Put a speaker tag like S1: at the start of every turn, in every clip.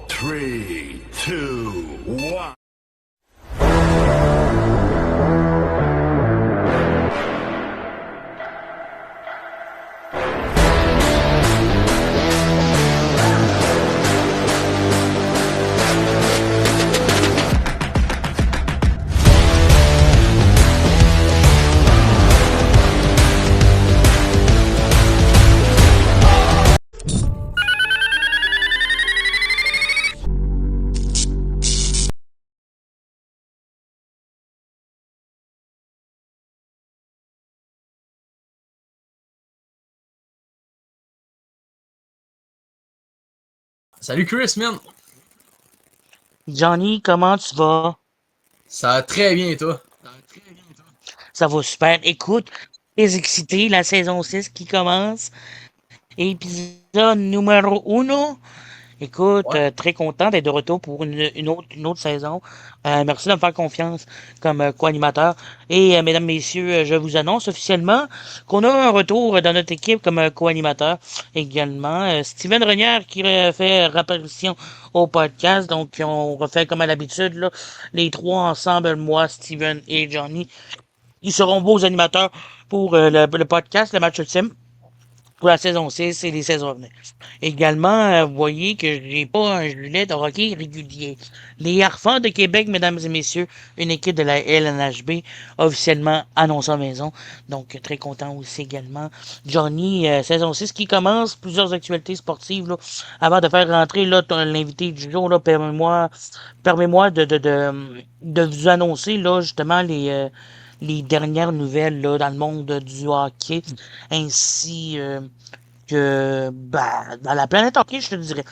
S1: 3, 2, 1.
S2: Salut Chris, man!
S3: Johnny, comment tu vas?
S2: Ça va très bien et toi?
S3: Ça va super. Écoute, très excité, la saison 6 qui commence. Épisode numéro uno. Écoute,
S2: Ouais.
S3: très content d'être de retour pour une autre saison. Merci de me faire confiance comme co-animateur. Et mesdames, messieurs, je vous annonce officiellement qu'on a un retour dans notre équipe comme co-animateur également. Steven Renière qui fait réapparition au podcast. Donc, on refait comme à l'habitude, là, les trois ensemble, moi, Steven et Johnny. Ils seront beaux animateurs pour le podcast, le match ultime pour la saison 6 et les saisons à venir. Également, vous voyez que j'ai pas un gilet de hockey régulier. Les Harfans de Québec, mesdames et messieurs, une équipe de la LNHB officiellement annoncée en maison. Donc, très content aussi également. Johnny, saison 6 qui commence, plusieurs actualités sportives. Là, avant de faire rentrer l'invité du jour, là, permets-moi de vous annoncer là, justement les dernières nouvelles là, dans le monde du hockey, ainsi que dans la planète hockey, je te dirais.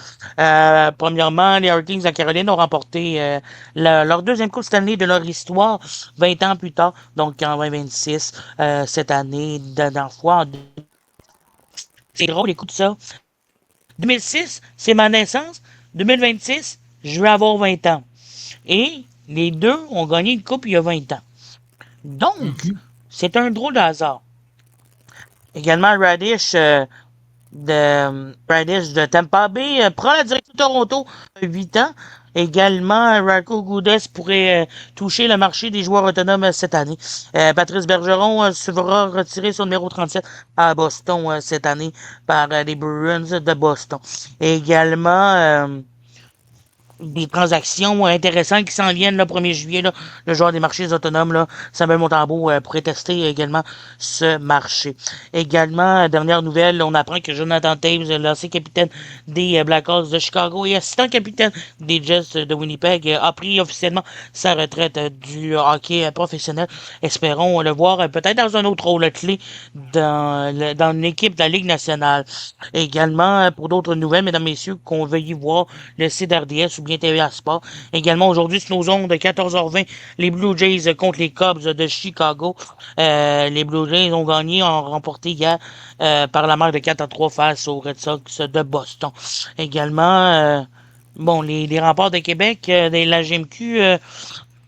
S3: Premièrement, les Hurricanes de Caroline ont remporté leur deuxième Coupe Stanley de leur histoire 20 ans plus tard, donc en 2026, cette année, dernière fois. C'est drôle, écoute ça. 2006, c'est ma naissance. 2026, je vais avoir 20 ans. Et les deux ont gagné une coupe il y a 20 ans. Donc,
S2: Mhm.
S3: c'est un drôle de hasard. Également, Radish de Tampa Bay prend la direction de Toronto 8 ans. Également, Radko Gudas pourrait toucher le marché des joueurs autonomes cette année. Patrice Bergeron se verra retirer son numéro 37 à Boston cette année par les Bruins de Boston. Également, des transactions intéressantes qui s'en viennent le 1er juillet. Là, le joueur des marchés autonomes, là, Samuel Montembeault, pourrait tester également ce marché. Également, dernière nouvelle, on apprend que Jonathan Toews, l'ancien capitaine des Blackhawks de Chicago et assistant capitaine des Jets de Winnipeg, a pris officiellement sa retraite du hockey professionnel. Espérons le voir peut-être dans un autre rôle clé dans une équipe de la Ligue nationale. Également, pour d'autres nouvelles, mesdames, messieurs, qu'on veuille y voir le site RDS ou bien TVA Sport. Également, aujourd'hui, sur nos ondes de 14h20, les Blue Jays contre les Cubs de Chicago. Les Blue Jays ont gagné, ont remporté hier par la marque de 4-3 face aux Red Sox de Boston. Également, bon, les remparts de Québec, de la GMQ,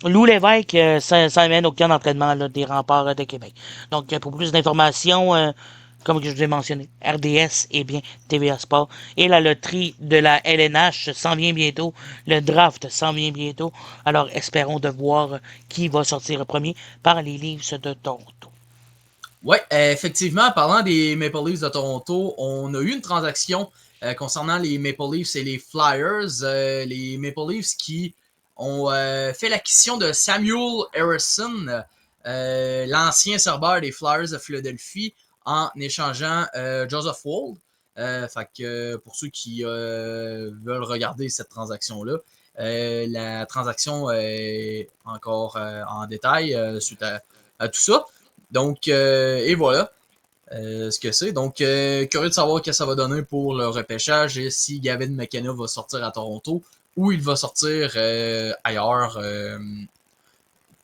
S3: Lou Lévesque, ça mène aucun entraînement là, des remparts de Québec. Donc, pour plus d'informations, comme je vous ai mentionné, RDS et bien TVA Sport. Et la loterie de la LNH s'en vient bientôt. Le draft s'en vient bientôt. Alors, espérons de voir qui va sortir premier par les Leafs de Toronto.
S2: Ouais, effectivement, parlant des Maple Leafs de Toronto, on a eu une transaction concernant les Maple Leafs et les Flyers. Les Maple Leafs qui ont fait l'acquisition de Samuel Harrison, l'ancien serveur des Flyers de Philadelphie, en échangeant Joseph Wold. Fait que pour ceux qui veulent regarder cette transaction-là, la transaction est encore en détail suite à tout ça. Donc, et voilà ce que c'est. Donc, curieux de savoir ce que ça va donner pour le repêchage et si Gavin McKenna va sortir à Toronto ou il va sortir ailleurs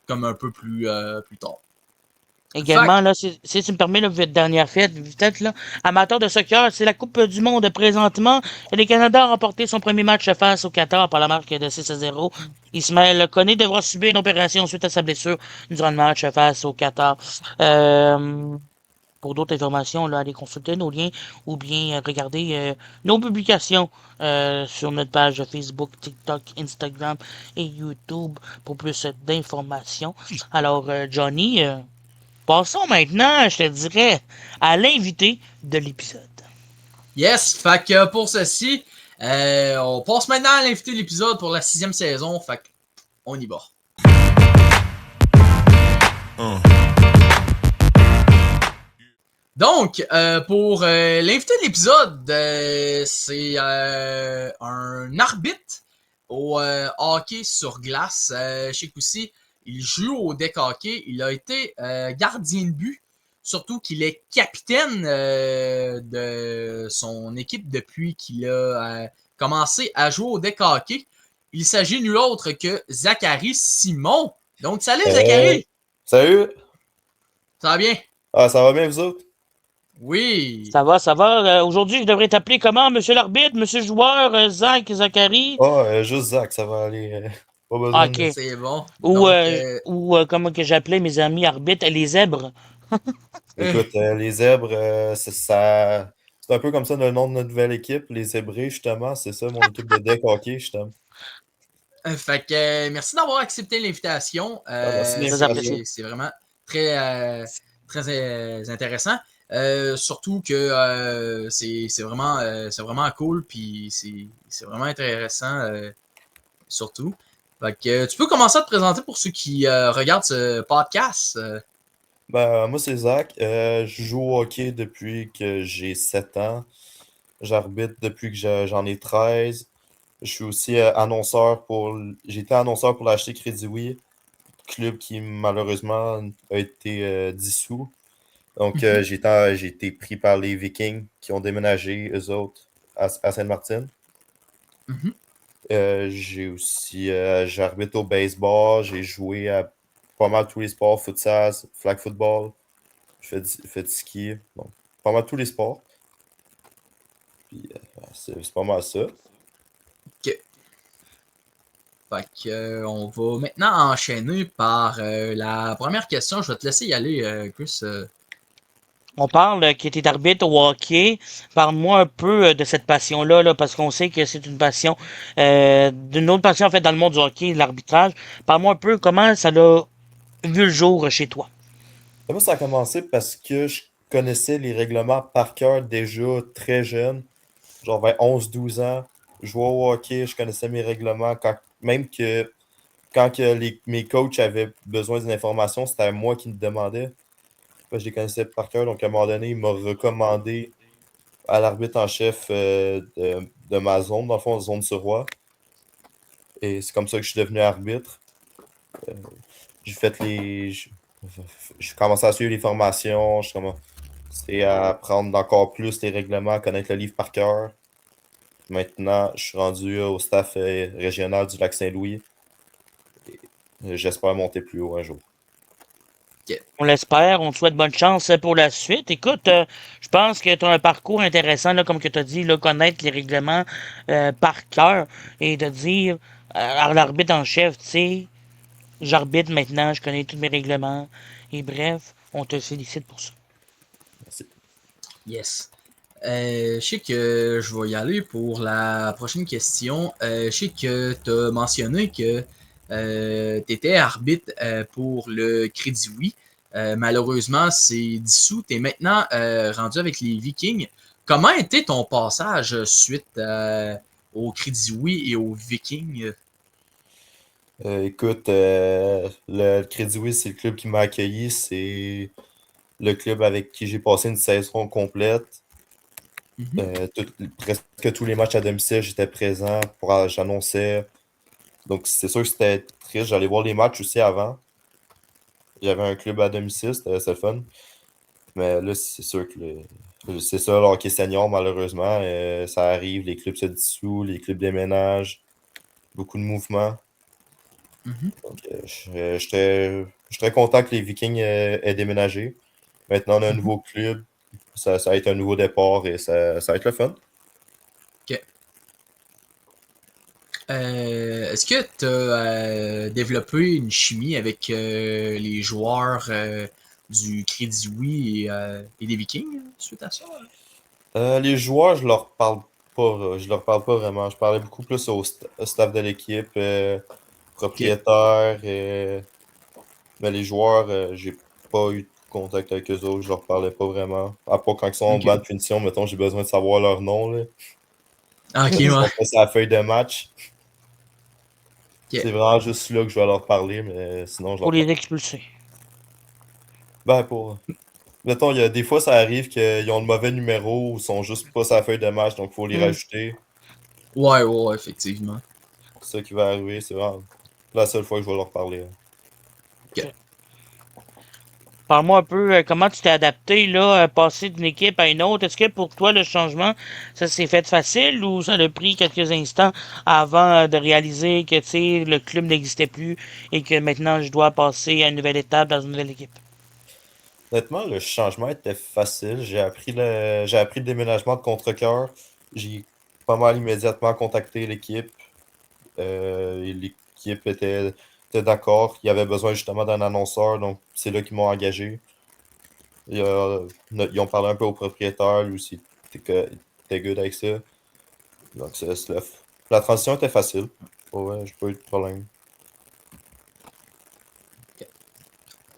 S2: comme un peu plus tard. Fait
S3: Également, là, si tu me permets, là, dernière fête, peut-être, là, amateur de soccer, c'est la Coupe du Monde présentement. Le Canada a remporté son premier match face au Qatar par la marque de 6-0. Ismaël Koné devra subir une opération suite à sa blessure durant le match face au Qatar. pour d'autres informations, là, allez consulter nos liens ou bien regarder nos publications sur notre page Facebook, TikTok, Instagram et YouTube pour plus d'informations. Alors, Johnny, passons maintenant, je te dirais, à l'invité de l'épisode.
S2: Yes, fait que pour ceci, on passe maintenant à l'invité de l'épisode pour la 6e saison. Fait que on y va. Donc, pour l'invité de l'épisode, c'est un arbitre au hockey sur glace. Chez Coussy, il joue au deck hockey. Il a été gardien de but. Surtout qu'il est capitaine de son équipe depuis qu'il a commencé à jouer au deck hockey. Il s'agit nul autre que Zachary Simon. Donc, salut Zachary!
S4: Salut!
S2: Ça va bien?
S4: Ah, ça va bien, vous autres?
S2: Oui!
S3: Ça va, ça va. Aujourd'hui, je devrais t'appeler comment, monsieur l'arbitre, monsieur le joueur, Zachary?
S4: Ah, juste Zach, ça va aller. Pas besoin
S3: Ok.
S4: de...
S2: C'est bon.
S3: Ou,
S2: Donc,
S3: comment que j'appelais mes amis arbitres, les zèbres.
S4: Écoute, les zèbres, c'est un peu comme ça le nom de notre nouvelle équipe, les zébrés, justement. C'est ça, mon équipe de deck hockey, justement.
S2: fait que merci d'avoir accepté l'invitation.
S4: merci de
S3: Très apprécié.
S2: C'est vraiment très, très intéressant. Surtout que c'est vraiment cool, puis c'est vraiment intéressant, surtout. Fait que tu peux commencer à te présenter pour ceux qui regardent ce podcast.
S4: Ben, moi, c'est Zach. Je joue au hockey depuis que j'ai 7 ans. J'arbitre depuis que j'en ai 13. Je suis aussi annonceur pour... J'étais annonceur pour l'HC Crédit Oui, club qui malheureusement a été dissous. Donc, j'ai été pris par les Vikings qui ont déménagé, eux autres, à Sainte-Martine. J'arbitre au baseball. J'ai joué à pas mal tous les sports, futsal, flag football. Je fais du ski. Bon, pas mal tous les sports. Puis, c'est pas mal ça.
S2: Ok. Fait que, on va maintenant enchaîner par la première question. Je vais te laisser y aller, Chris.
S3: On parle qui était arbitre au hockey. Parle-moi un peu de cette passion-là, là, parce qu'on sait que c'est une passion, d'une autre passion en fait dans le monde du hockey, l'arbitrage. Parle-moi un peu comment ça a vu le jour chez toi.
S4: Moi, ça a commencé parce que je connaissais les règlements par cœur déjà très jeune. Genre vers 11-12 ans. Je jouais au hockey, je connaissais mes règlements. Même que quand mes coachs avaient besoin d'une information, c'était à moi qui me demandais. Je les connaissais par cœur, donc à un moment donné, il m'a recommandé à l'arbitre en chef de ma zone, dans le fond, zone sur roi. Et c'est comme ça que je suis devenu arbitre. J'ai commencé à suivre les formations, j'ai commencé à apprendre encore plus les règlements, à connaître le livre par cœur. Maintenant, je suis rendu au staff régional du Lac-Saint-Louis. J'espère monter plus haut un jour.
S3: On l'espère, on te souhaite bonne chance pour la suite. Écoute, je pense que tu as un parcours intéressant, là, comme que tu as dit, là, connaître les règlements par cœur et de dire à l'arbitre en chef, tu sais, j'arbitre maintenant, je connais tous mes règlements. Et bref, on te félicite pour ça.
S4: Merci.
S2: Yes. Je sais que je vais y aller pour la prochaine question. Je sais que tu as mentionné que tu étais arbitre pour le Crédit Oui. Malheureusement, c'est dissous. Tu es maintenant rendu avec les Vikings. Comment était ton passage suite au Crédit Oui et aux Vikings?
S4: Écoute, le Crédit Suisse, c'est le club qui m'a accueilli. C'est le club avec qui j'ai passé une saison complète. Presque tous les matchs à domicile, j'étais présent, j'annonçais. Donc, c'est sûr que c'était triste. J'allais voir les matchs aussi avant. J'avais un club à domicile, c'était le fun. Mais là, c'est sûr que c'est ça, le hockey senior, malheureusement. Ça arrive, les clubs se dissouent, les clubs déménagent, beaucoup de mouvements. Donc, je suis très content que les Vikings aient déménagé. Maintenant, on a un nouveau club. Ça va être un nouveau départ et ça va être le fun.
S2: Ok. Est-ce que tu as développé une chimie avec les joueurs du Crédit Oui et des Vikings suite à ça?
S4: Les joueurs, je leur parle pas, je leur parle pas vraiment. Je parlais beaucoup plus au staff de l'équipe, propriétaire, mais les joueurs, j'ai pas eu de contact avec eux autres, je leur parlais pas vraiment. À part quand ils sont en
S2: Ok.
S4: banc de punition, mettons, j'ai besoin de savoir leur nom, là.
S2: Ah, ok,
S4: Ils
S2: ouais.
S4: sont pas sur la feuille de match.
S2: Ok.
S4: C'est vraiment juste là que je vais leur parler, mais sinon, je
S3: Pour
S4: leur
S3: les
S4: parle.
S3: expulser.
S4: Ben, pour. Mettons, il y a des fois, ça arrive qu'ils ont le mauvais numéro ou sont juste pas sur la feuille de match, donc il faut les
S3: Hmm.
S4: rajouter.
S2: Ouais, effectivement.
S4: C'est ça qui va arriver, c'est vraiment la seule fois que je vais leur parler.
S2: Ok.
S3: Parle-moi un peu comment tu t'es adapté, là, passer d'une équipe à une autre. Est-ce que pour toi, le changement, ça s'est fait facile ou ça a pris quelques instants avant de réaliser que, tu sais, le club n'existait plus et que maintenant je dois passer à une nouvelle étape dans une nouvelle équipe?
S4: Honnêtement, le changement était facile. J'ai appris le déménagement de Contrecœur. J'ai pas mal immédiatement contacté l'équipe. Et l'équipe était d'accord. Il y avait besoin justement d'un annonceur, donc c'est là qu'ils m'ont engagé. Ils ont parlé un peu au propriétaire, lui aussi était good avec ça. Donc la transition était facile. Ouais, j'ai pas eu de problème.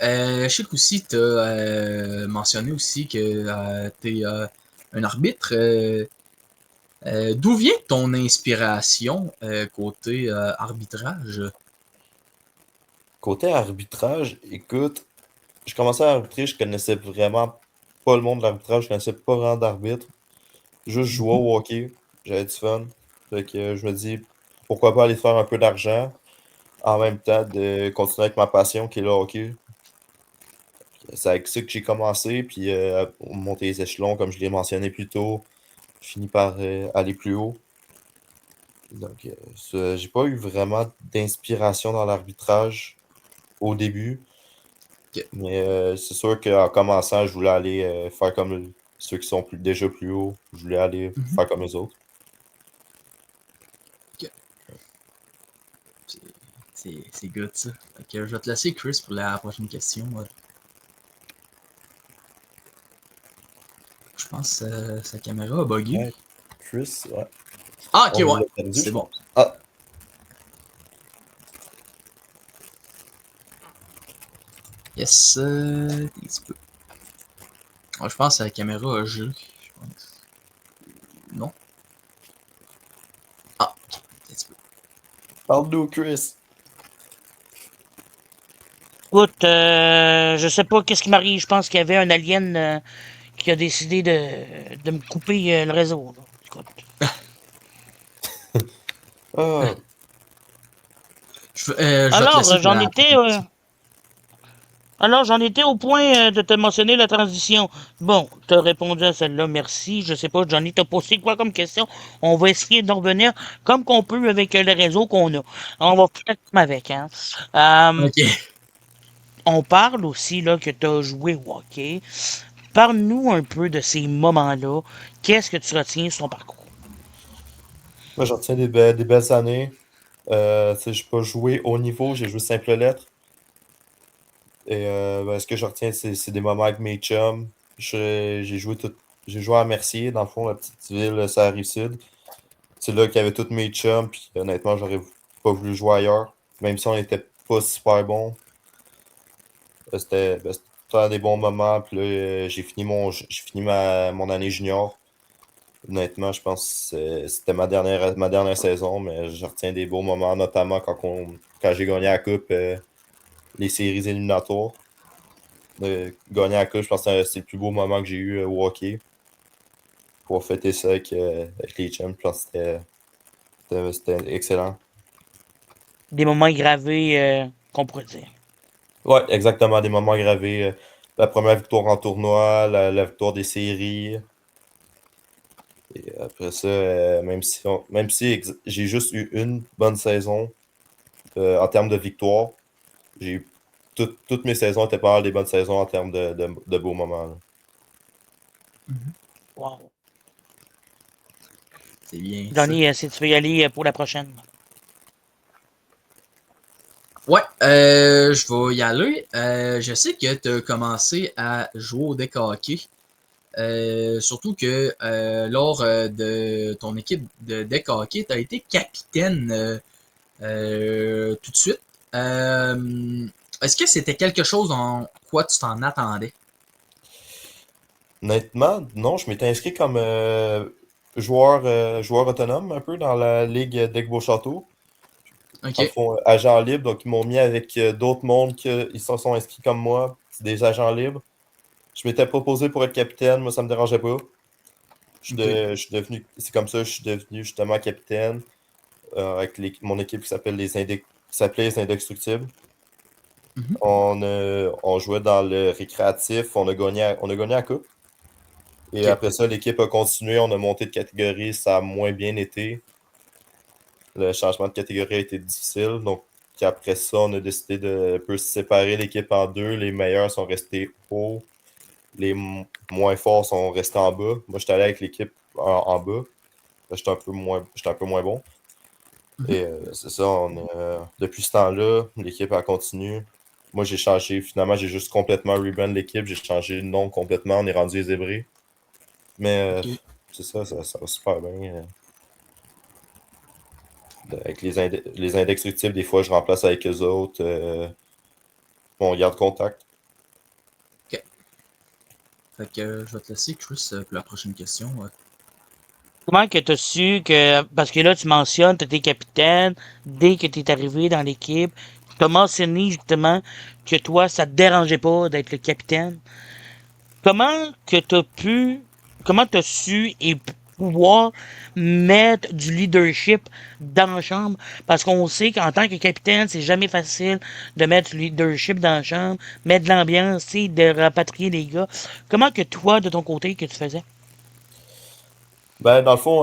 S2: Je sais qu'aussi, tu as mentionné aussi que tu es un arbitre. D'où vient ton inspiration côté arbitrage?
S4: Côté arbitrage, écoute, je commençais à arbitrer, je connaissais vraiment pas le monde de l'arbitrage, je connaissais pas vraiment d'arbitre. Juste jouer
S2: Mhm.
S4: au hockey, j'avais du fun. Fait que je me dis, pourquoi pas aller faire un peu d'argent en même temps de continuer avec ma passion qui est le hockey. C'est avec ça que j'ai commencé, puis pour monter les échelons, comme je l'ai mentionné plus tôt, je finis par aller plus haut. Donc, j'ai pas eu vraiment d'inspiration dans l'arbitrage au début,
S2: Ok.
S4: mais c'est sûr qu'en commençant, je voulais aller faire comme ceux qui sont déjà plus hauts. Je voulais aller
S2: Mhm.
S4: faire comme les autres.
S2: Ok. C'est good ça. Fait que je vais te laisser, Chris, pour la prochaine question. Je pense que sa caméra a bugué.
S4: Ouais, Chris, ouais.
S2: Ah, ok,
S4: On
S2: ouais.
S4: l'a perdu,
S2: C'est
S4: je
S2: bon.
S4: pense. Ah,
S2: Yes. Un petit peu. Ah, je pense que la caméra a gelé. Je pense. Non. Ah, ok. Un petit peu.
S4: parle-nous, Chris.
S3: Écoute, je sais pas qu'est-ce qui m'arrive. Je pense qu'il y avait un alien qui a décidé de me couper le réseau, là. Écoute.
S4: Ah,
S2: Je vais te
S3: Alors,
S2: laisser pour la prochaine question.
S3: j'en étais au point de te mentionner la transition. Bon, t'as répondu à celle-là, merci. Je sais pas, Johnny, t'as posé quoi comme question? On va essayer d'en revenir comme qu'on peut avec le réseau qu'on a. On va faire comme avec, hein. Euh,
S2: Ok.
S3: on parle aussi, là, que t'as joué au hockey. Parle-nous un peu de ces moments-là. Qu'est-ce que tu retiens sur ton parcours?
S4: moi, j'en retiens des belles années. Tu sais, j'ai pas joué haut niveau, j'ai joué simple lettres. Et ben, ce que je retiens, c'est des moments avec mes chums. J'ai joué à Mercier, dans le fond, la petite ville, ça arrive sud. C'est là qu'il y avait tous mes chums, puis honnêtement, j'aurais pas voulu jouer ailleurs. Même si on était pas super bons. C'était tout le temps des bons moments. Puis là, j'ai fini mon année junior. Honnêtement, je pense que c'était ma dernière saison, mais je retiens des beaux moments, notamment quand j'ai gagné la coupe, les séries éliminatoires. Gagner la coupe, je pense que c'est le plus beau moment que j'ai eu au hockey. Pour fêter ça avec les chums, je pense que c'était excellent.
S3: Des moments gravés, qu'on pourrait dire.
S4: Ouais, exactement, des moments gravés. La première victoire en tournoi, la victoire des séries. Et après ça, même si j'ai juste eu une bonne saison en termes de victoire, j'ai eu toutes mes saisons étaient pas mal des bonnes saisons en termes de beaux moments, là.
S2: Mhm.
S3: Wow.
S2: C'est bien ça.
S3: Johnny, si tu veux y aller pour la prochaine.
S2: Ouais, je vais y aller. Je sais que tu as commencé à jouer au deck hockey. Surtout que lors de ton équipe de deck hockey, tu as été capitaine tout de suite. Est-ce que c'était quelque chose en quoi tu t'en attendais?
S4: Honnêtement, non, je m'étais inscrit comme joueur autonome un peu dans la ligue d'Aigues-Beau-Château.
S2: Ok,
S4: Dans le fond, agent libre, donc ils m'ont mis avec d'autres mondes qui ils se sont inscrits comme moi, c'est des agents libres. Je m'étais proposé pour être capitaine, moi ça me dérangeait pas.
S2: ok,
S4: Je suis devenu, c'est comme ça que je suis devenu justement capitaine avec mon équipe qui s'appelle qui s'appelait les Indestructibles.
S2: mhm,
S4: On jouait dans le récréatif, on a gagné la coupe. Et
S2: ok,
S4: après ça, l'équipe a continué, on a monté de catégorie, ça a moins bien été. Le changement de catégorie a été difficile. Donc, après ça, on a décidé de un peu séparer l'équipe en deux. Les meilleurs sont restés haut, les moins forts sont restés en bas. Moi, j'étais allé avec l'équipe en bas. J'étais un peu moins bon.
S2: mhm.
S4: Et c'est ça, depuis ce temps-là, l'équipe a continué. Moi, j'ai changé, finalement, j'ai juste complètement rebrand l'équipe. J'ai changé le nom complètement. On est rendu les Zébrés. Mais
S2: Ok.
S4: c'est ça va super bien. Avec les indestructibles, des fois, je remplace avec eux autres. On garde contact.
S2: Ok. Fait que je vais te laisser, Chris, pour la prochaine question.
S3: Comment que tu as su que, parce que là, tu mentionnes, tu étais capitaine, dès que tu es arrivé dans l'équipe, tu as mentionné justement que toi, ça te dérangeait pas d'être le capitaine. Comment que tu as pu, comment tu as su et pouvoir mettre du leadership dans la chambre? Parce qu'on sait qu'en tant que capitaine, c'est jamais facile de mettre du leadership dans la chambre, mettre de l'ambiance, tu sais, de rapatrier les gars. Comment que toi, de ton côté, que tu faisais?
S4: Ben, dans le fond,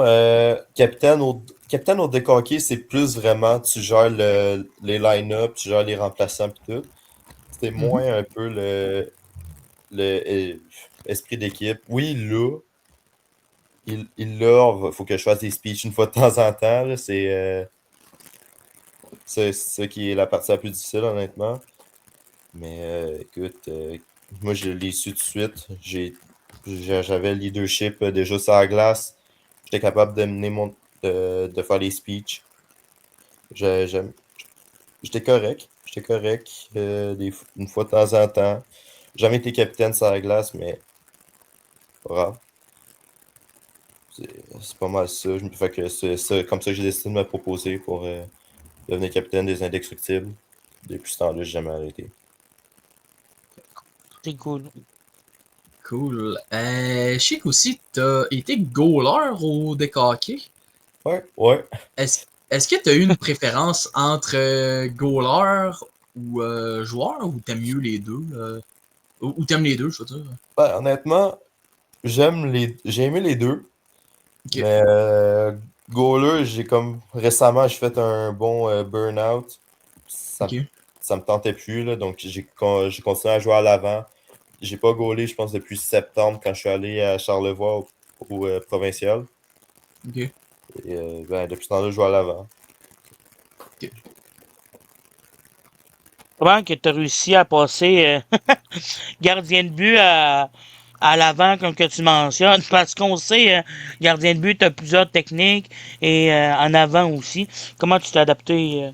S4: capitaine au deck hockey, c'est plus vraiment, tu gères les line-up, tu gères les remplaçants pis tout. C'était
S2: Mhm.
S4: moins un peu le esprit d'équipe. Oui, là, faut que je fasse des speeches une fois de temps en temps. Là, c'est ça qui est la partie la plus difficile, honnêtement. Mais écoute, moi, je l'ai su tout de suite. J'avais le leadership déjà sur la glace. J'étais capable de mener de faire les speeches. J'ai- j'aime- J'étais correct. J'étais correct une fois de temps en temps. J'ai jamais été capitaine sur la glace, mais pas grave. C'est pas mal ça. Fait que comme ça que j'ai décidé de me proposer pour devenir capitaine des Indestructibles. Depuis ce temps-là, j'ai jamais arrêté.
S3: C'est cool.
S2: Cool. Je sais qu'aussi, t'as été goaler au deck hockey.
S4: Ouais, ouais.
S2: Est-ce, est-ce que t'as eu une préférence entre goaler ou joueur ou t'aimes mieux les deux? Ou t'aimes les deux, je veux dire.
S4: Ben, honnêtement, j'ai aimé les deux.
S2: Ok,
S4: Mais goaler, j'ai comme récemment, j'ai fait un bon burn-out.
S2: ok,
S4: Ça me tentait plus, là, donc j'ai continué à jouer à l'avant. J'ai pas goalé, je pense, depuis septembre quand je suis allé à Charlevoix au provincial.
S2: ok,
S4: Et ben, depuis ce temps-là, je joue à l'avant.
S2: ok.
S3: Comment que tu as réussi à passer gardien de but à l'avant, comme que tu mentionnes? Parce qu'on sait, gardien de but, tu as plusieurs techniques et en avant aussi. Comment tu t'es adapté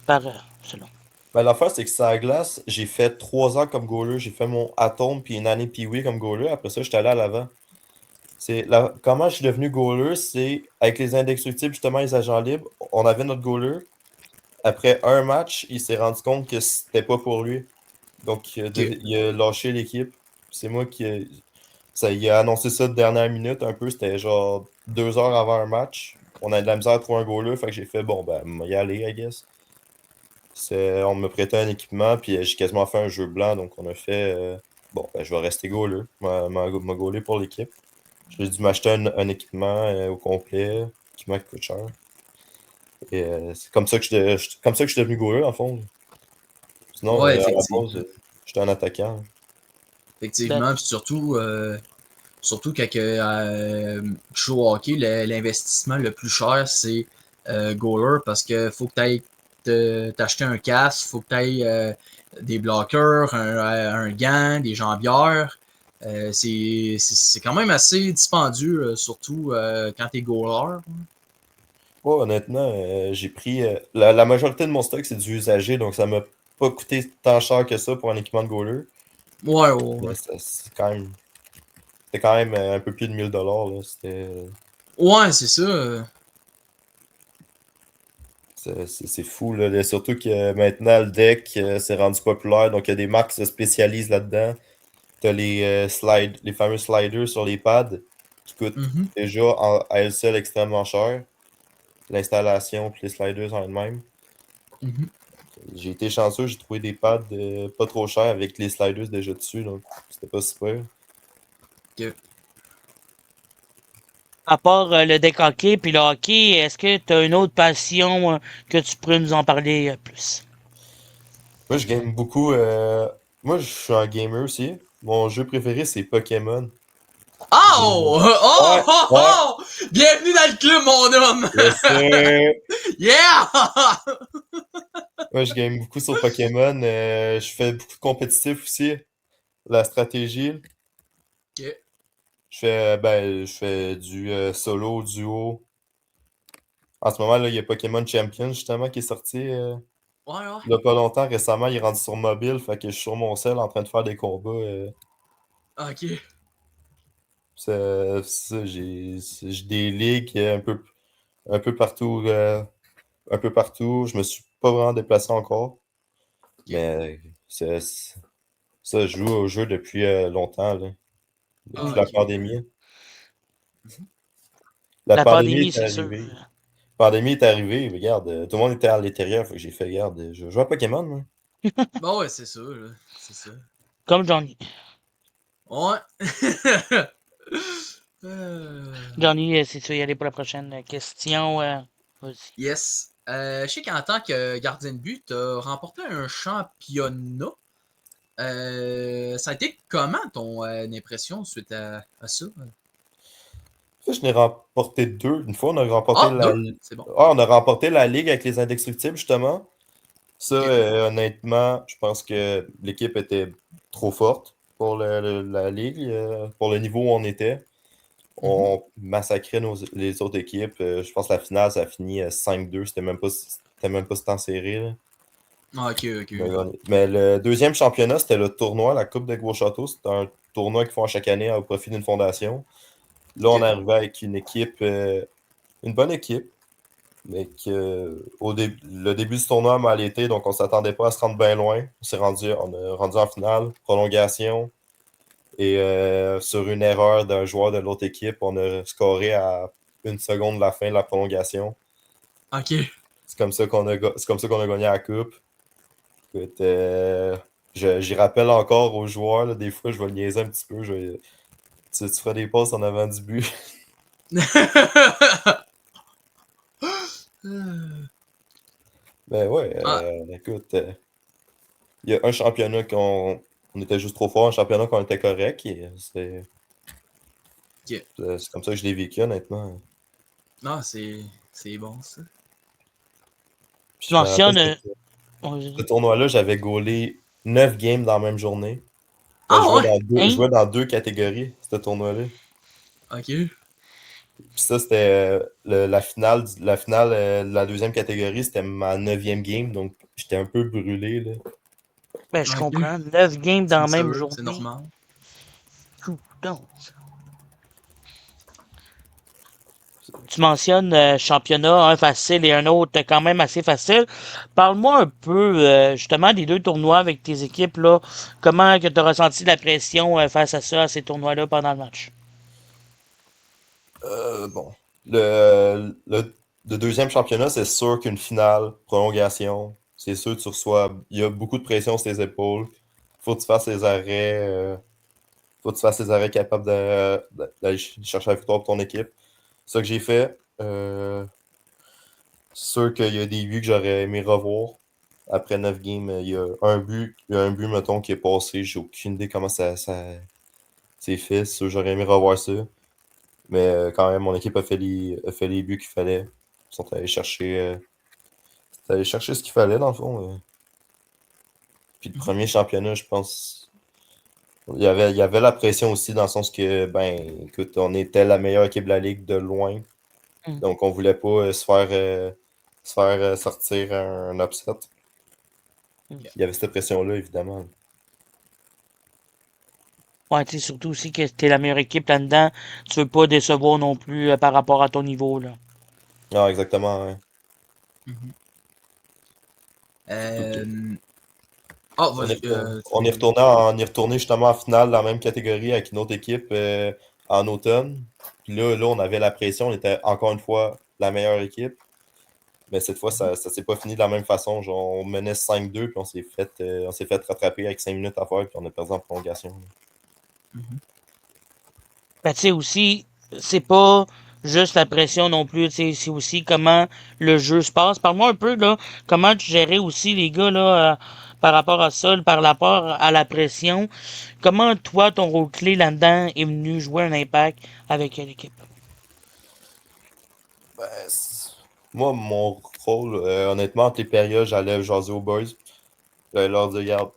S3: par selon?
S4: Ben, l'affaire, c'est que sur la glace, j'ai fait 3 ans comme goaler. J'ai fait mon atome puis une année pee comme goaler. Après ça, j'étais allé à l'avant. Comment je suis devenu goaler, c'est avec les indestructibles, justement, les agents libres, on avait notre goaler. Après un match, il s'est rendu compte que c'était pas pour lui. Donc,
S2: Ok.
S4: il a lâché l'équipe. C'est moi il a annoncé ça de dernière minute un peu. C'était genre 2 heures avant un match. On a de la misère à trouver un goaler. Fait que j'ai fait, bon, ben, on va y aller, I guess. On me prêtait un équipement, puis j'ai quasiment fait un jeu blanc. Donc, on a fait, bon, ben, je vais rester goaler. M'a goaler pour l'équipe. J'ai dû m'acheter un équipement au complet, qui m'a coûté cher. Et c'est comme ça que comme ça que je suis devenu goaler, en fond. Sinon,
S2: Ouais,
S4: à la base,
S2: effectivement.
S4: j'étais un attaquant.
S2: Effectivement, puis surtout quand tu joues au hockey, l'investissement le plus cher, c'est goaler parce que faut que tu aies t'acheter un casque, il faut que tu ailles des bloqueurs, un gant, des jambières. C'est quand même assez dispendieux, surtout quand t'es goaler.
S4: Ouais, honnêtement, j'ai pris. La majorité de mon stock, c'est du usagé, donc ça m'a pas coûté tant cher que ça pour un équipement de goaler.
S2: Ouais, ouais.
S4: Mais c'était quand même un peu plus de 1000$. Là.
S2: Ouais, c'est ça.
S4: C'est fou, là. Surtout que maintenant, le deck s'est rendu populaire, donc il y a des marques qui se spécialisent là-dedans. T'as les fameux sliders sur les pads qui coûtent
S2: Mhm,
S4: déjà à elles seules extrêmement cher. L'installation puis les sliders en elles-mêmes.
S2: mhm.
S4: J'ai été chanceux, j'ai trouvé des pads pas trop chers avec les sliders déjà dessus, donc c'était pas super.
S2: Ok.
S3: À part le deck hockey puis le hockey, est-ce que tu as une autre passion que tu pourrais nous en parler plus?
S4: Moi, je game beaucoup. Moi, je suis un gamer aussi. Mon jeu préféré, c'est Pokémon.
S2: Oh! Oh!
S4: Ouais,
S2: Oh!
S4: ouais.
S2: Oh! Bienvenue dans le club, mon homme!
S4: Yes, sir.
S2: Yeah!
S4: Moi, je game beaucoup sur Pokémon. Je fais beaucoup de compétitif aussi. La stratégie.
S2: Ok.
S4: Je fais du solo, duo. En ce moment, là, il y a Pokémon Champion, justement, qui est sorti
S2: Ouais, ouais.
S4: il y a pas longtemps. Récemment, il est rendu sur mobile. Fait que je suis sur mon cell en train de faire des combats.
S2: Ok.
S4: Ça, j'ai des ligues un peu partout. Un peu partout. Je me suis pas vraiment déplacé encore.
S2: Ok.
S4: Mais ça, je joue au jeu depuis longtemps, là. Depuis
S2: Ah,
S3: Oui.
S4: la
S2: ok.
S4: pandémie. La
S3: La
S4: pandémie
S3: pandémie,
S4: est
S3: c'est sûr.
S4: arrivée. La pandémie est arrivée. Regarde, tout le monde était à l'intérieur. Fait que j'ai fait, regarde, je joue à Pokémon, moi.
S2: Bah ouais, c'est ça, là. C'est ça.
S3: Comme Johnny.
S2: Ouais. Euh,
S3: Johnny, si tu veux y aller pour la prochaine question, vas-y.
S2: Yes. Je sais qu'en tant que gardien de but, t'as remporté un championnat. Ça a été comment ton impression suite à ça?
S4: Ça, je n'ai remporté deux. Une fois, on a remporté
S2: Ah, deux? C'est bon.
S4: on a remporté la Ligue avec les Indestructibles, justement. Ça,
S2: Ok.
S4: honnêtement, je pense que l'équipe était trop forte pour la Ligue, pour le niveau où on était.
S2: Mhm.
S4: On massacrait les autres équipes. Je pense que la finale, ça a fini 5-2. C'était même pas si tant serré, là.
S2: Ah, ok, ok.
S4: On a gagné. Mais le deuxième championnat, c'était le tournoi, la Coupe de Gros Château. C'est un tournoi qu'ils font à chaque année au profit d'une fondation. Là, on
S2: Ok.
S4: arrivait avec une équipe, une bonne équipe, mais le début du tournoi a mal été, donc on s'attendait pas à se rendre bien loin. On a rendu en finale, prolongation, et sur une erreur d'un joueur de l'autre équipe, on a scoré à une seconde de la fin de la prolongation.
S2: Ok.
S4: C'est comme ça qu'on a gagné la coupe. Écoute, j'y rappelle encore aux joueurs, là, des fois je vais le niaiser un petit peu. Tu feras des passes en avant du but. Ben ouais,
S2: Ah,
S4: écoute, il y a un championnat on était juste trop fort, un championnat qu'on était correct. Et
S2: ok.
S4: c'est comme ça que je l'ai vécu, honnêtement.
S2: Non, c'est bon ça.
S3: Tu
S4: Je me rappelle,
S3: mentionnes.
S4: ce tournoi-là, j'avais gaulé 9 games dans la même journée.
S2: Ah ouais.
S4: Je
S3: hein?
S4: jouais dans deux catégories, ce tournoi-là.
S2: Ok.
S4: Puis ça, c'était la finale de la deuxième catégorie, c'était ma neuvième game, donc j'étais un peu brûlé, là.
S3: Ben, je
S2: Ok.
S3: comprends. 9 games dans
S2: C'est
S3: la même
S2: sûr, c'est
S3: journée.
S2: normal.
S3: Tout donc. Tu mentionnes championnat, un facile et un autre quand même assez facile. Parle-moi un peu justement des deux tournois avec tes équipes là. Comment tu as ressenti la pression face à ça, à ces tournois-là pendant le match?
S4: Bon. Le deuxième championnat, c'est sûr qu'une finale, prolongation, c'est sûr que tu reçois. Il y a beaucoup de pression sur tes épaules. Faut que tu fasses les arrêts. Faut que tu fasses les arrêts capables d'aller chercher la victoire pour ton équipe. C'est ça que j'ai fait. C'est sûr qu'il y a des buts que j'aurais aimé revoir. Après 9 games, il y a un but, mettons, qui est passé. J'ai aucune idée comment ça s'est fait. C'est sûr que j'aurais aimé revoir ça. Mais quand même, mon équipe a fait les buts qu'il fallait. Ils sont allés chercher. allé chercher ce qu'il fallait, dans le fond. Puis le premier championnat, je pense. Il y avait la pression aussi, dans le sens que, ben, écoute, on était la meilleure équipe de la ligue de loin. Donc, on voulait pas se faire sortir un upset. Il y avait cette pression-là, évidemment.
S3: Ouais, tu sais, surtout aussi que t'es la meilleure équipe là-dedans. Tu veux pas décevoir non plus par rapport à ton niveau, là.
S4: Ah, exactement, ouais.
S2: Ah,
S4: On
S2: vas-y.
S4: est retourné justement en finale dans la même catégorie avec une autre équipe en automne. Puis là, on avait la pression, on était encore une fois la meilleure équipe. Mais cette fois, ça s'est pas fini de la même façon. Genre, on menait 5-2, puis on s'est fait rattraper avec 5 minutes à faire, puis on a perdu en prolongation.
S3: Ben, tu sais, aussi, c'est pas juste la pression non plus, tu sais, c'est aussi comment le jeu se passe. Parle-moi un peu, là, comment tu gérais aussi les gars, là, par rapport à ça, par rapport à la pression. Comment, toi, ton rôle clé là-dedans est venu jouer un impact avec l'équipe?
S4: Ben, moi, mon rôle, honnêtement, entre les périodes, j'allais jaser aux boys. J'allais leur dire, regarde,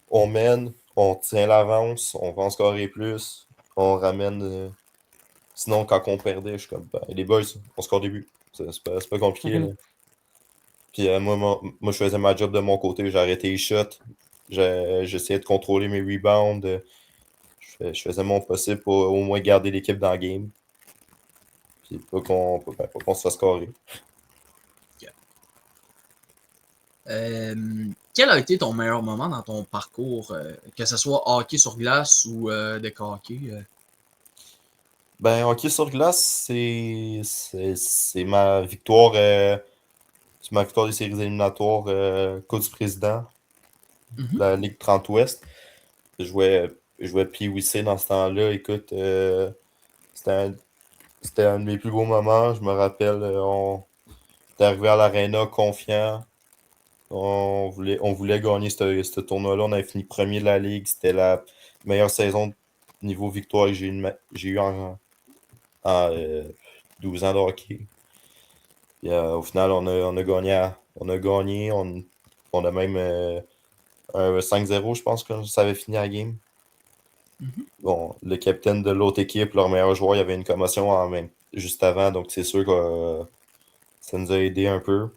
S4: on mène, on tient l'avance, on va en scorer plus, on ramène. Sinon, quand on perdait, je suis comme, ben, les boys, on score des buts. C'est pas compliqué, là. Puis moi, je faisais ma job de mon côté. J'ai arrêté les shots. J'essayais de contrôler mes rebounds. Je faisais mon possible pour au moins garder l'équipe dans le game. Puis pas qu'on se fasse scorer.
S2: Quel a été ton meilleur moment dans ton parcours, que ce soit hockey sur glace ou de hockey?
S4: Ben, hockey sur glace, c'est ma victoire. C'est ma victoire des séries éliminatoires Coupe du Président de la Ligue 30 Ouest. Je jouais PWC dans ce temps-là. Écoute, c'était un de mes plus beaux moments. Je me rappelle, on était arrivé à l'aréna confiant. On voulait gagner ce tournoi-là. On avait fini premier de la Ligue. C'était la meilleure saison niveau victoire que j'ai eu en 12 ans de hockey. Et, au final, on a gagné. On a même un 5-0, je pense que ça avait fini la game. Bon, le capitaine de l'autre équipe, leur meilleur joueur, il y avait une commotion juste avant, donc c'est sûr que ça nous a aidé un peu.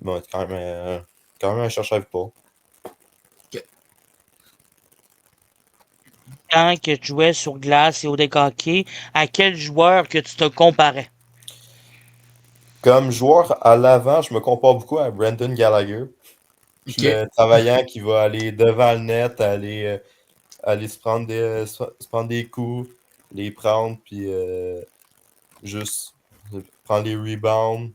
S4: Bon, quand même un cherche à victoire.
S3: Quand que tu jouais sur glace et au deck hockey, à quel joueur que tu te comparais?
S4: Comme joueur à l'avant, je me compare beaucoup à Brendan Gallagher. Le travaillant qui va aller devant le net, aller se prendre des coups, les prendre, puis juste prendre les rebounds.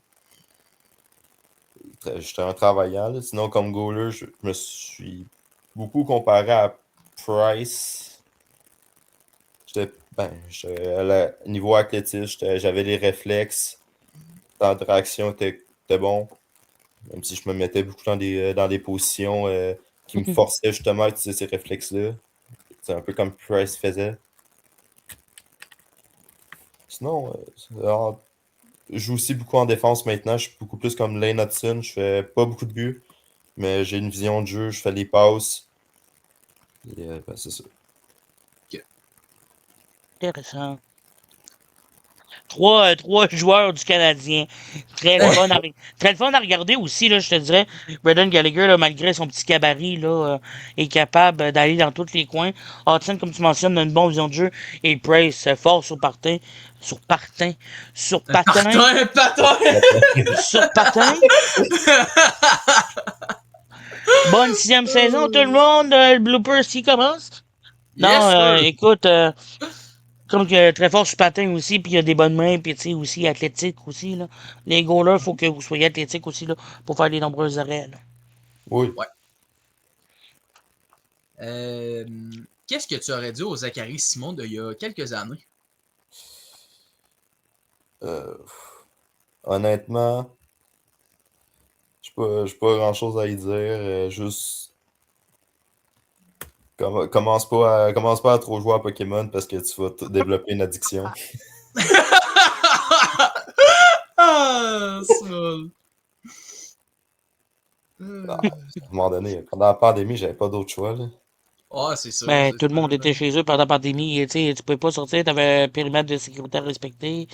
S4: J'étais un travaillant. Là. Sinon, comme goaler, je me suis beaucoup comparé à Price. Niveau athlétisme, j'avais les réflexes. Temps de réaction était bon. Même si je me mettais beaucoup dans des positions qui me forçaient justement à utiliser ces réflexes-là. C'est un peu comme Price faisait. Sinon, je joue aussi beaucoup en défense maintenant. Je suis beaucoup plus comme Lane Hudson. Je fais pas beaucoup de buts, mais j'ai une vision de jeu. Je fais des passes. Et, ben, c'est ça.
S3: Intéressant. Trois joueurs du Canadien. Très le fun à regarder aussi, là, je te dirais. Brendan Gallagher, là, malgré son petit gabarit, là, est capable d'aller dans tous les coins. Hudson, comme tu mentionnes, a une bonne vision de jeu. Et Price, fort sur patin. Sur patin. Sur patin. Bonne 6e saison, tout le monde. Le blooper, qui commence. Non, écoute... Comme que très fort sur patin aussi, puis il a des bonnes mains, puis tu sais, aussi athlétique aussi, là. Les goalers, il faut que vous soyez athlétique aussi, là, pour faire les nombreux arrêts, là.
S4: Oui.
S2: Ouais. Qu'est-ce que tu aurais dit au Zachary Simon d'il y a quelques années?
S4: Honnêtement, je n'ai pas grand-chose à y dire. Juste... Commence pas à trop jouer à Pokémon parce que tu vas développer une addiction.
S2: Ah, ça.
S4: À un moment donné, pendant la pandémie, j'avais pas d'autre choix. Là.
S2: Ah, c'est ça.
S3: Ben,
S2: C'est
S3: tout le monde
S2: ça.
S3: était chez eux pendant la pandémie. Tu sais, tu pouvais pas sortir, t'avais un périmètre de sécurité à respecter.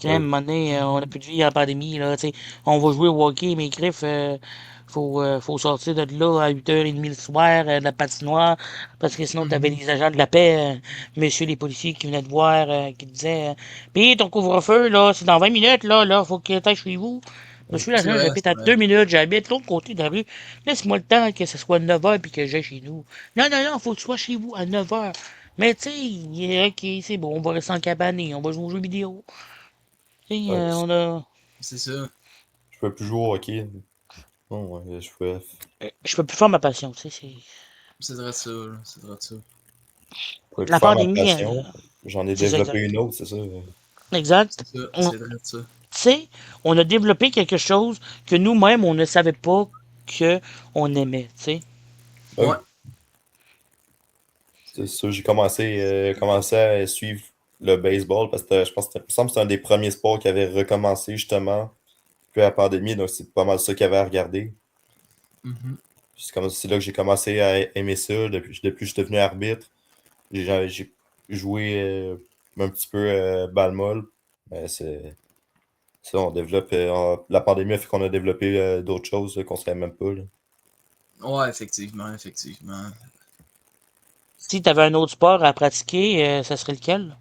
S3: Quand même, à un
S4: Ouais.
S3: moment donné, on a plus de vie en pandémie, là, tu sais. On va jouer au hockey, mais Griff, faut sortir de là à 8h30 le soir, de la patinoire, parce que sinon, t'avais
S2: Mhm.
S3: les agents de la paix, messieurs les policiers qui venaient te voir, qui te disaient, pis ton couvre-feu, là, c'est dans 20 minutes, là, faut que t'ailles chez vous. Monsieur
S2: C'est
S3: l'agent,
S2: vrai,
S3: j'habite
S2: c'est
S3: à
S2: vrai.
S3: 2 minutes, j'habite de l'autre côté de la rue. Laisse-moi le temps que ce soit 9h puis que j'aille chez nous. Non, non, non, faut que tu sois chez vous à 9h. Mais tu sais, ok, c'est bon, on va rester en cabane et on va jouer aux jeux vidéo. Tu sais,
S4: Ouais,
S3: on a.
S2: C'est ça.
S4: je pouvais plus jouer au hockey. Non, ouais, je pouvais.
S3: Je peux plus faire ma passion, tu sais, c'est.
S2: C'est vrai ça. Là. C'est vrai ça.
S4: Je pouvais plus
S3: La
S4: faire ma
S3: pandémie,
S4: passion. J'en ai
S3: c'est ça,
S4: développé
S3: exact.
S4: une autre, c'est ça.
S3: Exact.
S2: C'est ça.
S3: On,
S2: C'est vrai ça.
S3: tu sais, on a développé quelque chose que nous-mêmes, on ne savait pas que on aimait, tu sais.
S2: Ouais.
S4: Oui, c'est ça. J'ai commencé à suivre le baseball parce que je pense que il me semble que c'était un des premiers sports qui avait recommencé justement puis la pandémie, donc c'est pas mal ça qu'il y avait à regarder.
S2: Mhm.
S4: C'est là que j'ai commencé à aimer ça. Depuis que je suis devenu arbitre, j'ai joué un petit peu balle molle. Mais c'est ça, on développe. La pandémie a fait qu'on a développé d'autres choses là, qu'on ne savait même pas. Là.
S2: Ouais, effectivement, effectivement.
S3: Si tu avais un autre sport à pratiquer, ça serait lequel?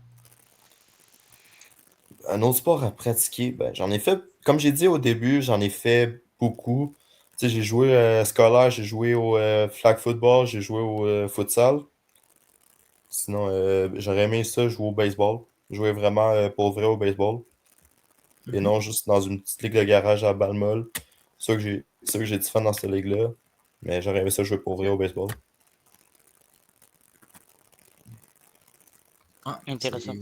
S4: Un autre sport à pratiquer, ben, j'en ai fait, comme j'ai dit au début, j'en ai fait beaucoup. Tu sais, j'ai joué scolaire, j'ai joué au flag football, j'ai joué au futsal. Sinon, j'aurais aimé ça jouer au baseball. Jouer vraiment pour vrai au baseball. Et
S2: Mhm.
S4: non juste dans une petite ligue de garage à balle molle. C'est ça que j'ai du fun dans cette ligue-là. Mais j'aurais aimé ça jouer pour vrai au baseball.
S2: Ah,
S3: Intéressant.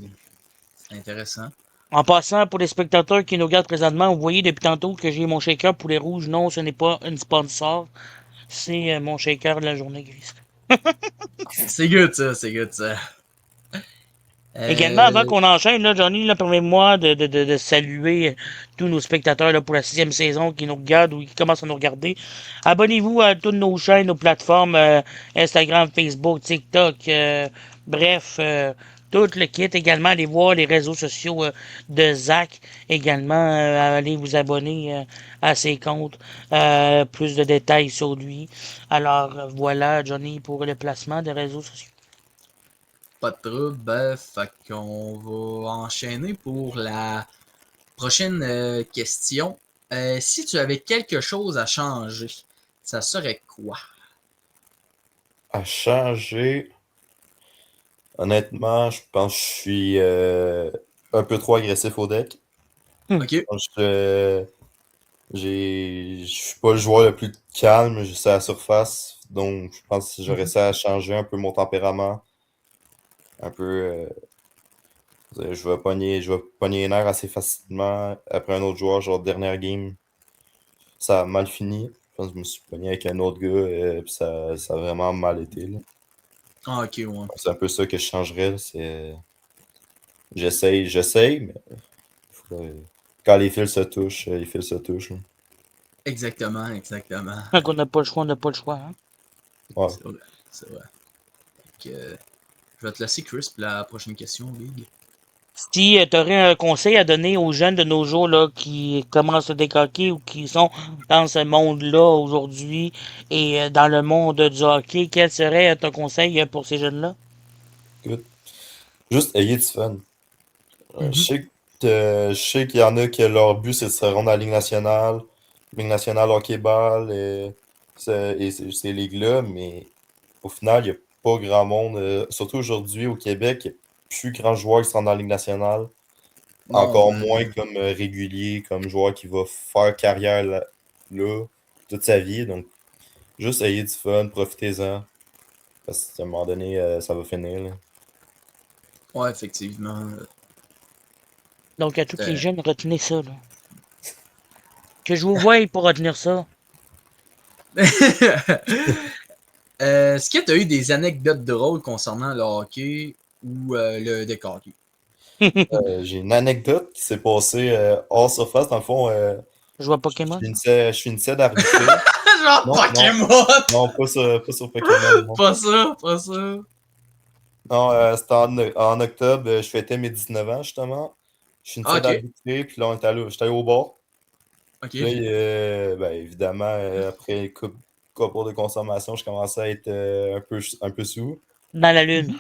S2: c'est intéressant.
S3: En passant, pour les spectateurs qui nous regardent présentement, vous voyez depuis tantôt que j'ai mon shaker poulet rouge. Non, ce n'est pas une sponsor. C'est mon shaker de la journée grise.
S2: C'est good ça, c'est good ça.
S3: Également, avant
S2: Euh,
S3: qu'on enchaîne, là, Johnny, là, permets-moi de saluer tous nos spectateurs là, pour la 6e saison qui nous regardent ou qui commencent à nous regarder. Abonnez-vous à toutes nos chaînes, nos plateformes Instagram, Facebook, TikTok, bref, tout le kit. Également, allez voir les réseaux sociaux de Zach. Également, allez vous abonner à ses comptes. Plus de détails sur lui. Alors, voilà, Johnny, pour le placement des réseaux sociaux.
S2: Pas de trouble. Fait qu'on va enchaîner pour la prochaine question. Si tu avais quelque chose à changer, ça serait quoi?
S4: À changer, honnêtement, je pense que je suis un peu trop agressif au deck.
S2: Ok.
S4: Je pense que je suis pas le joueur le plus calme, je suis à la surface. Donc, je pense que j'aurais
S2: Mhm.
S4: ça à changer un peu mon tempérament. Un peu. Je vais pogner les nerfs assez facilement après un autre joueur, genre dernière game. Ça a mal fini. Je pense que je me suis pogné avec un autre gars, puis ça a vraiment mal été. Là.
S2: Ah, ok, ouais.
S4: C'est un peu ça que je changerais. J'essaye, mais faut- quand les fils se touchent, les fils se touchent. Là.
S2: Exactement, exactement.
S3: Quand on n'a pas le choix, on n'a pas le choix. Hein?
S2: C'est vrai, c'est vrai. Fait que, je vais te laisser, Chris, pour la prochaine question, Big.
S3: Si tu aurais un conseil à donner aux jeunes de nos jours là, qui commencent à décoquer ou qui sont dans ce monde-là aujourd'hui et dans le monde du hockey, quel serait ton conseil pour ces jeunes-là?
S4: Écoute, juste ayez du fun.
S2: Mhm.
S4: Je sais qu'il y en a que leur but, c'est de se rendre à la Ligue nationale hockey-ball et ces ligues-là, mais au final, il n'y a pas grand monde, surtout aujourd'hui au Québec, il n'y a plus grand joueur qui se rend dans la Ligue nationale,
S2: Non,
S4: encore moins comme régulier, comme joueur qui va faire carrière là, toute sa vie. Donc, juste ayez du fun, profitez-en, parce qu'à un moment donné, ça va finir. Là.
S2: ouais, effectivement.
S3: Donc, à tous les
S2: Euh,
S3: jeunes, retenez ça. Là. Que je vous voie pour retenir ça.
S2: Est-ce que tu as eu des anecdotes drôles concernant le hockey ou le deck hockey?
S4: J'ai une anecdote qui s'est passée hors surface. Dans le fond,
S3: Je vois Pokémon.
S4: Je finissais d'arbitrer.
S2: Genre
S4: Non,
S2: Pokémon!
S4: Non, pas sur Pokémon. Non,
S2: Pas ça, pas ça.
S4: non c'était en octobre. Je fêtais mes 19 ans, justement. Je
S2: Ah,
S4: finissais
S2: ok,
S4: d'arbitrer, puis là, j'étais allé au bar.
S2: ok.
S4: Puis là, ben, évidemment, après une couple de consommation, je commençais à être un peu sous.
S3: Dans la lune.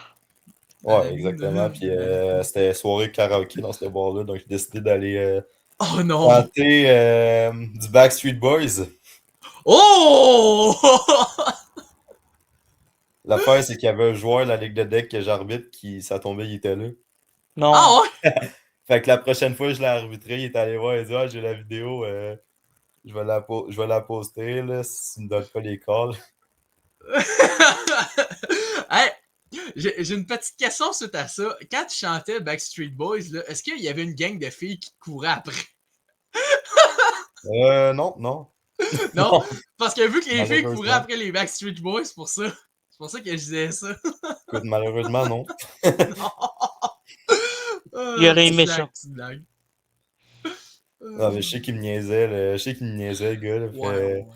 S2: Dans la
S4: Ouais,
S2: lune,
S4: exactement. Puis c'était soirée karaoké dans ce bar-là, donc j'ai décidé d'aller
S2: Oh non!
S4: chanter du Backstreet Boys.
S2: Oh!
S4: L'affaire, c'est qu'il y avait un joueur de la Ligue de Deck que j'arbitre qui, ça tombait, il était là.
S3: Non.
S2: Ah ouais!
S4: Fait que la prochaine fois que je l'ai arbitré, il est allé voir, il dit ah, j'ai la vidéo, je vais la poster là, si tu me donnes pas les calls.
S2: Hey, j'ai une petite question suite à ça. Quand tu chantais Backstreet Boys, là, est-ce qu'il y avait une gang de filles qui te couraient après?
S4: Non, non.
S2: Non? Parce que vu que les filles couraient
S4: Malheureusement.
S2: après les Backstreet Boys, c'est pour ça. C'est pour ça que je disais ça.
S4: Écoute, malheureusement, non.
S2: Non!
S3: Il aurait
S2: Petite
S3: aimé
S2: blague,
S3: ça.
S2: petite blague.
S4: Non, mais je sais qu'il me niaisait, je sais qu'il me niaisait, le gars. Là,
S2: Ouais.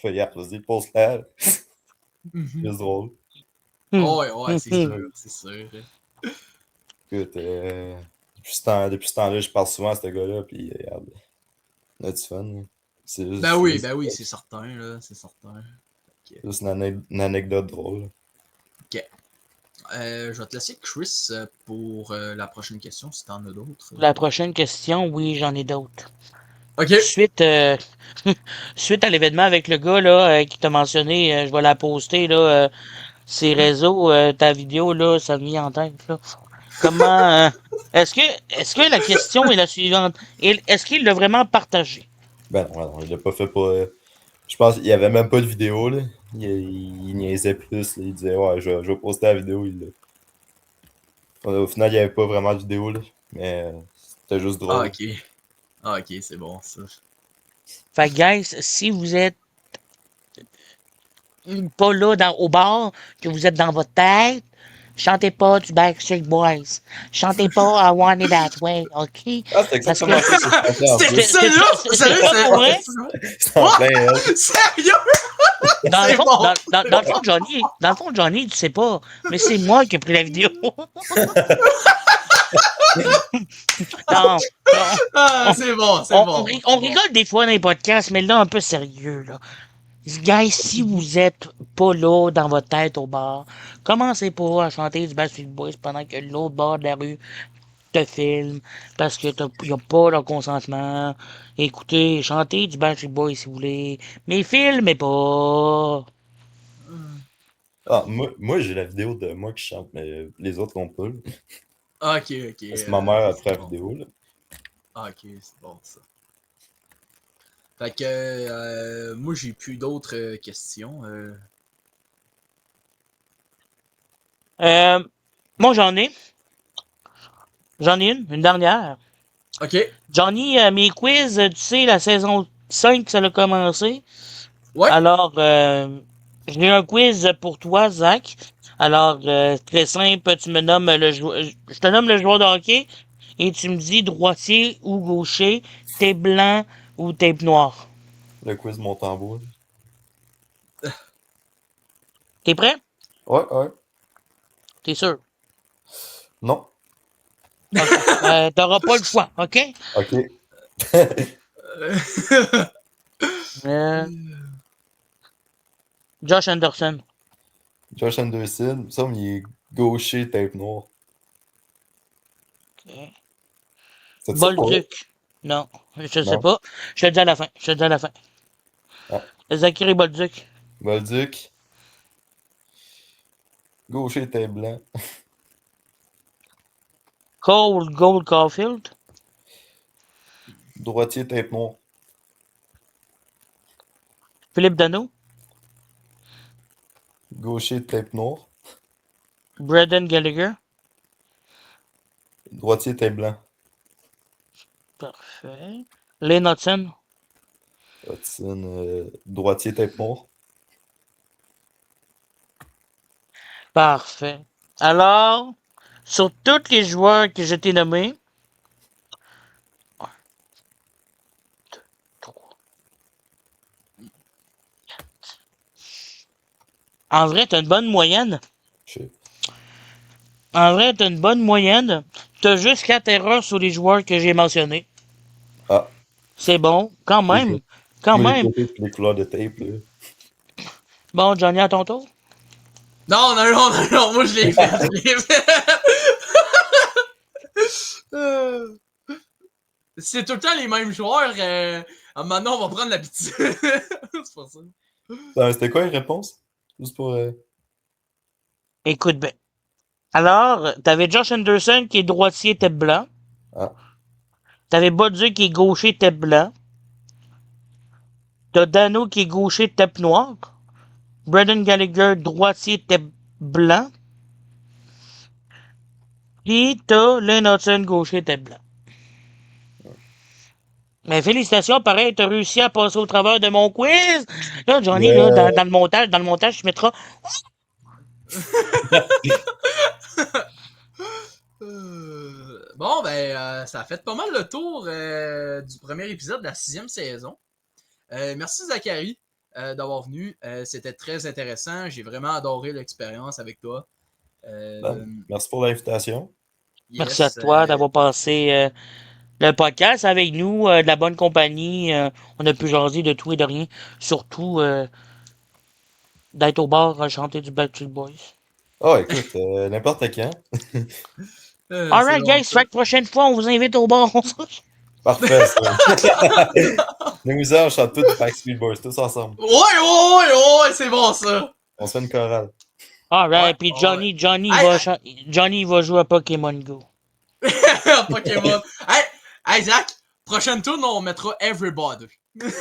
S4: fait, yeah, vas-y, pose-la.
S2: Mhm.
S4: C'est drôle.
S2: Oh, ouais, c'est sûr, c'est sûr.
S4: Écoute, depuis ce temps-là, je parle souvent à ce gars-là, puis regarde, on a du fun. Là. C'est juste,
S2: Ben oui, c'est certain, là, c'est certain.
S4: c'est juste une anecdote drôle.
S2: Ok. Je vais te laisser Chris pour la prochaine question, si t'en as d'autres.
S3: La prochaine question, oui, j'en ai d'autres.
S2: Ok.
S3: Suite, suite à l'événement avec le gars là, qui t'a mentionné, je vais la poster là, ses réseaux, ta vidéo là, ça me vient en tête là. Comment est-ce que la question est la suivante? Est-ce qu'il l'a vraiment partagé?
S4: Ben non, il l'a pas fait pour. Je pense qu'il n'y avait même pas de vidéo, là. Il niaisait plus, là. Il disait, ouais, je vais poster la vidéo. Au final, il n'y avait pas vraiment de vidéo, là. Mais c'était juste
S2: Ah,
S4: drôle.
S2: ok. Ah, ok, c'est bon, ça.
S3: Fait que, guys, si vous êtes pas là au bar, que vous êtes dans votre tête, chantez pas du Backstreet Boys. Chantez pas I Want It That Way, OK?
S4: Ah, c'est
S3: Parce que
S4: exactement ça que je chantais en
S2: C'était
S4: plus.
S2: celle-là? Sérieux,
S3: pas pour vrai?
S4: C'est en plein, elle.
S2: Sérieux?
S3: Dans le
S2: C'est
S3: fond,
S2: bon.
S3: dans le fond, Johnny, tu sais pas, mais c'est moi qui ai pris la vidéo. Non,
S2: Ah, c'est bon, c'est
S3: on
S2: bon.
S3: rigole des fois dans les podcasts, mais là, un peu sérieux, là. Guys, si vous êtes pas là dans votre tête au bar, commencez pas à chanter du Backstreet Boys pendant que l'autre bord de la rue te filme parce que y a pas leur consentement. Écoutez, chantez du Backstreet Boys si vous voulez, mais filmez pas.
S4: Ah, moi j'ai la vidéo de moi qui chante, mais les autres l'ont pas, là.
S2: Ok, ok.
S4: C'est ma mère après la
S2: bon.
S4: vidéo, là.
S2: Ah, ok, c'est bon, ça. Fait que moi, j'ai plus d'autres questions.
S3: Moi, j'en ai. J'en ai une dernière.
S2: Ok.
S3: Johnny, mes quiz, tu sais, la saison 5, ça a commencé.
S2: Ouais.
S3: Alors, j'ai un quiz pour toi, Zach. Alors, très simple, tu me nommes je te nomme le joueur de hockey et tu me dis droitier ou gaucher, t'es blanc ou t'es noir.
S4: Le quiz Montembeau.
S3: T'es prêt?
S4: Ouais, ouais.
S3: T'es sûr?
S4: Non.
S3: T'auras pas le choix, OK?
S4: Ok.
S3: Euh, Josh Anderson.
S4: Josh Anderson, ça, il est gaucher, tête noire.
S3: Okay.
S4: C'est ça pour vrai?
S3: Bolduc. Non, je sais
S4: Non.
S3: pas. Je te le dis à la fin. Je te le dis à la fin.
S4: Ah.
S3: Zachary Bolduc.
S4: Bolduc. Gaucher, tête blanc.
S3: Cole Gold Caulfield.
S4: Droitier, tête noire.
S3: Philippe Dano.
S4: Gaucher, tête noire.
S3: Braden Gallagher.
S4: Droitier, tête blanc.
S3: Parfait. Lane Hudson.
S4: Hudson, droitier, tête noire.
S3: Parfait. Alors, sur tous les joueurs que je t'ai nommés, 1, 2, 3, En vrai, t'as une bonne moyenne.
S4: Je sais.
S3: En vrai, t'as une bonne moyenne. T'as juste 4 erreurs sur les joueurs que j'ai mentionnés.
S4: Ah,
S3: C'est bon, quand même. Quand
S4: moi, les
S3: même.
S4: côtés et les couleurs de tape, là.
S3: Bon, Johnny, à ton tour.
S2: Non, moi je l'ai fait. Je l'ai fait. C'est tout le temps les mêmes joueurs. Maintenant, on va prendre l'habitude. C'est pour ça.
S4: C'était quoi les réponses? Juste pour.
S3: Écoute bien. Alors, t'avais Josh Anderson qui est droitier tête blanc.
S4: Ah.
S3: T'avais Bodu qui est gaucher tête blanc. T'as Dano qui est gaucher tête noire. Brendan Gallagher droitier tête blanc. Puis t'as Lynn Hudson gaucher tête blanc. Mais félicitations, pareil, t'as réussi à passer au travers de mon quiz. Là, Johnny, là, dans le montage, tu mettras.
S2: Bon, ça a fait pas mal le tour du premier épisode de la 6e saison. Merci Zachary d'avoir venu. C'était très intéressant. J'ai vraiment adoré l'expérience avec toi.
S4: Merci pour l'invitation.
S2: Yes,
S3: Merci à toi d'avoir passé le podcast avec nous, de la bonne compagnie. On a pu jaser de tout et de rien. Surtout d'être au bar à chanter du Backstreet Boys.
S4: Oh, écoute, n'importe quand.
S3: Alright, guys, fait que prochaine fois, on vous invite au bar.
S4: Parfait, ça. Nous, on chante tous Backstreet Boys, tous ensemble.
S2: Ouais, c'est bon ça.
S4: On se fait une chorale.
S3: Alright,
S2: Ouais,
S3: puis
S2: ouais.
S3: Johnny va jouer à Pokémon Go.
S2: Pokémon. Hey, Zach, prochaine tour, on mettra Everybody. Everybody!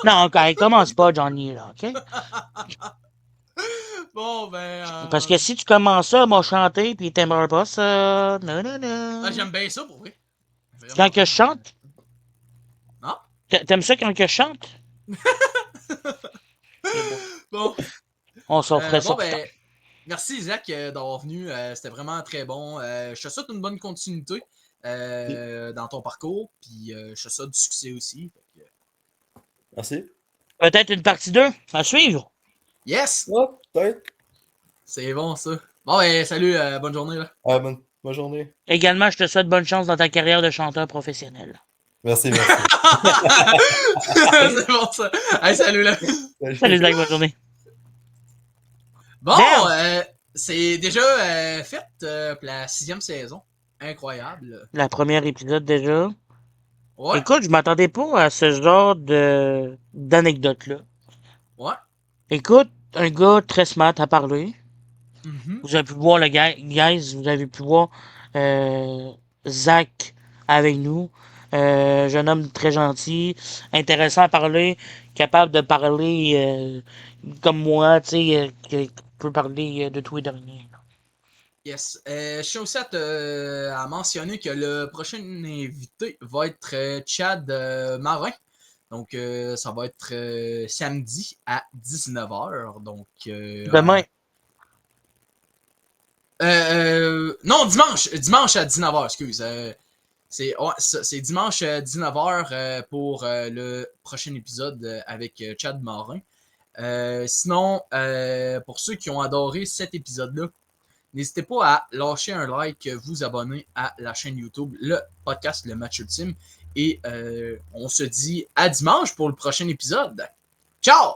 S3: Non, ok, commence pas, Johnny, là, ok?
S2: Bon,
S3: Parce que si tu commences ça, m'a chanté, puis t'aimerais pas ça. Non, non, non.
S2: Ah, j'aime bien ça, pour vrai. Vraiment.
S3: Quand que je chante?
S2: Non?
S3: T'aimes ça quand que je chante?
S2: Bon.
S3: On s'en ferait ça.
S2: Merci, Zach, d'avoir venu. C'était vraiment très bon. Je te souhaite une bonne continuité dans ton parcours, puis je te souhaite du succès aussi.
S4: Merci.
S3: Peut-être une partie 2 à suivre.
S2: Yes!
S4: Ouais, peut-être.
S2: C'est bon, ça. Bon, salut, bonne journée. Là.
S4: Ah, bonne journée.
S3: Également, je te souhaite bonne chance dans ta carrière de chanteur professionnel.
S4: Merci.
S2: C'est bon, ça. Hey, salut, là.
S3: Salut, Zach, bonne journée.
S2: Bon, c'est déjà fait pour la 6e saison. Incroyable.
S3: La première épisode déjà.
S2: Ouais.
S3: Écoute, je m'attendais pas à ce genre d'anecdote-là.
S2: Ouais.
S3: Écoute, un gars très smart à parler.
S2: Mm-hmm.
S3: Vous avez pu voir le guys, vous avez pu voir Zach avec nous. Jeune homme très gentil, intéressant à parler, capable de parler comme moi, tu sais, qui peut parler de tout et de rien.
S2: Yes. Je suis aussi à mentionner que le prochain invité va être Chad Marin. Donc, ça va être samedi à 19h. Donc,
S3: Demain.
S2: Non, dimanche à 19h, excuse. C'est dimanche à 19h pour le prochain épisode avec Chad Marin. Sinon, pour ceux qui ont adoré cet épisode-là, n'hésitez pas à lâcher un like, vous abonner à la chaîne YouTube, le podcast Le Match Ultime. Et on se dit à dimanche pour le prochain épisode. Ciao!